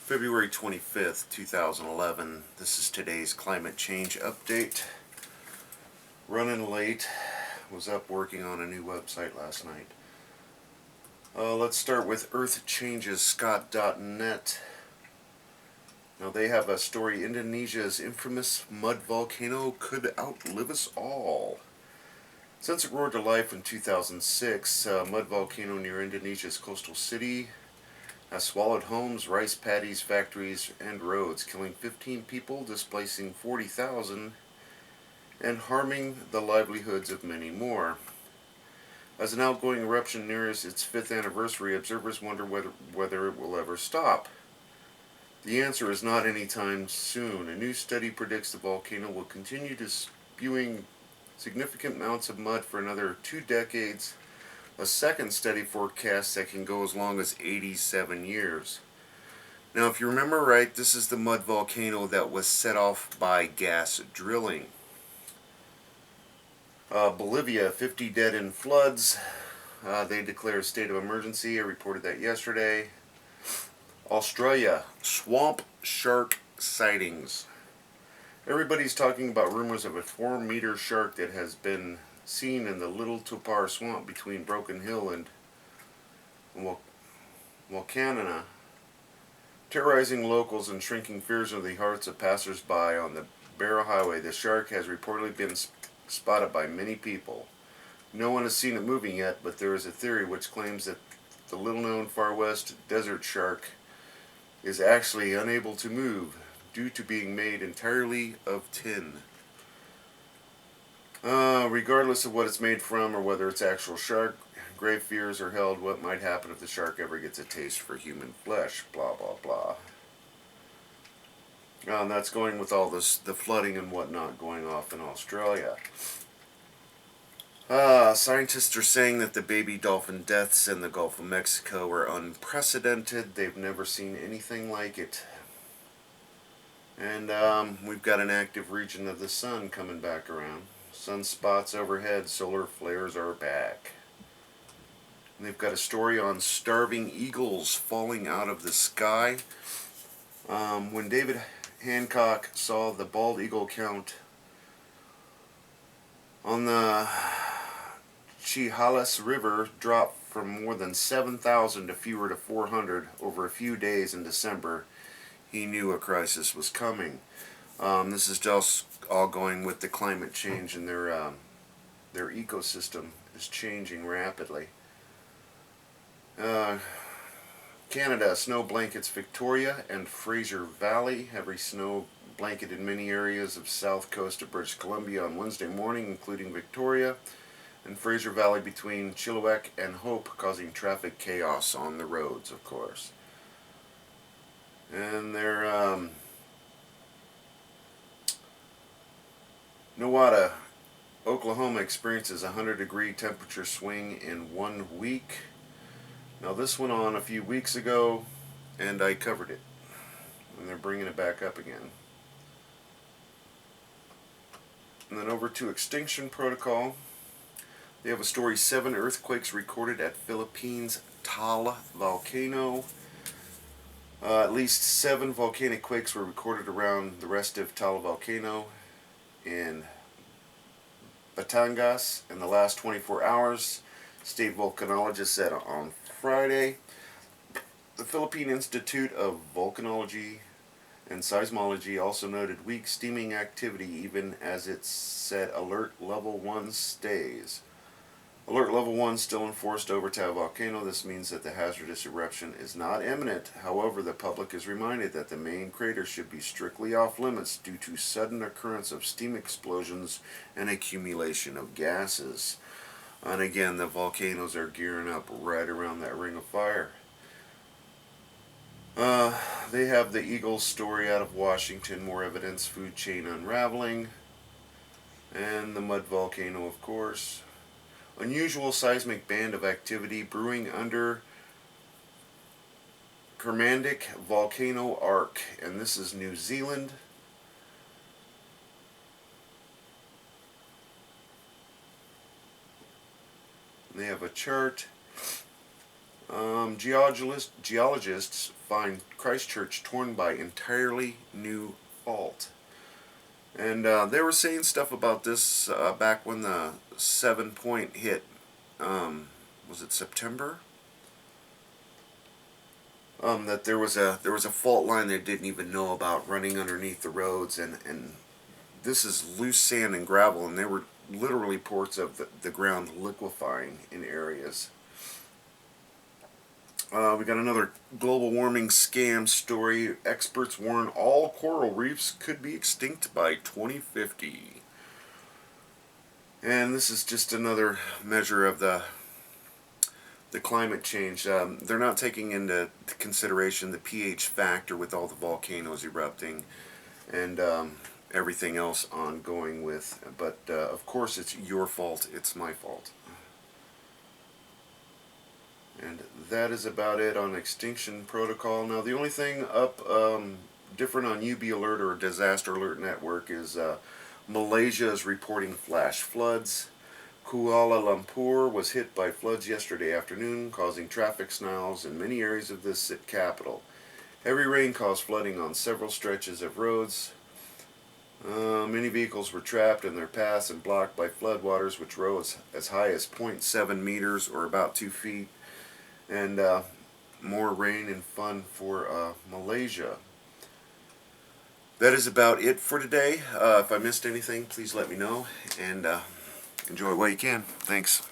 February 25th, 2011. This is today's climate change update. Running late. Was up working on a new website last night. Let's start with earthchangescott.net. Now they have a story, Indonesia's infamous mud volcano could outlive us all. Since it roared to life in 2006, mud volcano near Indonesia's coastal city has swallowed homes, rice paddies, factories, and roads, killing 15 people, displacing 40,000, and harming the livelihoods of many more. As an outgoing eruption nears its 5th anniversary, observers wonder whether it will ever stop. The answer is not anytime soon. A new study predicts the volcano will continue to spewing significant amounts of mud for another 2 decades. A second study forecasts that can go as long as 87 years. Now, if you remember right, this is the mud volcano that was set off by gas drilling. Bolivia, 50 dead in floods. They declare a state of emergency. I reported that yesterday. Australia, swamp shark sightings. Everybody's talking about rumors of a 4-meter shark that has been seen in the Little Tupar swamp between Broken Hill and Volcano, terrorizing locals and shrinking fears of the hearts of passers-by on the Barrow Highway. The shark has reportedly been spotted by many people. No one has seen it moving yet, but there is a theory which claims that the little-known Far West desert shark is actually unable to move due to being made entirely of tin. Regardless of what it's made from or whether it's actual shark, grave fears are held what might happen if the shark ever gets a taste for human flesh, blah blah blah. And that's going with all this, the flooding and whatnot going off in Australia. Scientists are saying that the baby dolphin deaths in the Gulf of Mexico are unprecedented. They've never seen anything like it. And we've got an active region of the sun coming back around. Sunspots overhead, solar flares are back. And they've got a story on starving eagles falling out of the sky. When David Hancock saw the bald eagle count on the Chehalis River drop from more than 7,000 to fewer to 400 over a few days in December, he knew a crisis was coming. This is just all going with the climate change, and their ecosystem is changing rapidly. Canada, snow blankets Victoria and Fraser Valley. Heavy snow blanketed many areas of south coast of British Columbia on Wednesday morning, including Victoria and Fraser Valley between Chilliwack and Hope, causing traffic chaos on the roads, of course. And their Nowata, Oklahoma experiences a 100-degree temperature swing in 1 week. Now this went on a few weeks ago, and I covered it. And they're bringing it back up again. And then over to Extinction Protocol. They have a story, 7 earthquakes recorded at Philippines' Taal Volcano. At least 7 volcanic quakes were recorded around the restive Taal Volcano in Batangas in the last 24 hours, state volcanologists said on Friday. The Philippine Institute of Volcanology and Seismology also noted weak steaming activity even as it said Alert Level 1 stays. Alert Level 1 still enforced over Taal Volcano. This means that the hazardous eruption is not imminent. However, the public is reminded that the main crater should be strictly off limits due to sudden occurrence of steam explosions and accumulation of gases. And again, the volcanoes are gearing up right around that ring of fire. They have the Eagle story out of Washington, more evidence, food chain unraveling, and the mud volcano, of course. Unusual seismic band of activity brewing under Kermadec Volcano Arc, and this is New Zealand. They have a chart. Geologists find Christchurch torn by entirely new fault. And they were saying stuff about this back when the 7 point hit. Was it September? That there was a fault line they didn't even know about running underneath the roads, and this is loose sand and gravel, and there were literally reports of the ground liquefying in areas. We got another global warming scam story. Experts warn all coral reefs could be extinct by 2050. And this is just another measure of the climate change. They're not taking into consideration the pH factor with all the volcanoes erupting and everything else ongoing with. But of course, it's your fault. It's my fault. And that is about it on Extinction Protocol. Now, the only thing up different on UB Alert or Disaster Alert Network is Malaysia is reporting flash floods. Kuala Lumpur was hit by floods yesterday afternoon, causing traffic snarls in many areas of the capital. Heavy rain caused flooding on several stretches of roads. Many vehicles were trapped in their paths and blocked by floodwaters, which rose as high as 0.7 meters or about 2 feet. And more rain and fun for Malaysia. That is about it for today. If I missed anything, please let me know, and enjoy while you can. Thanks.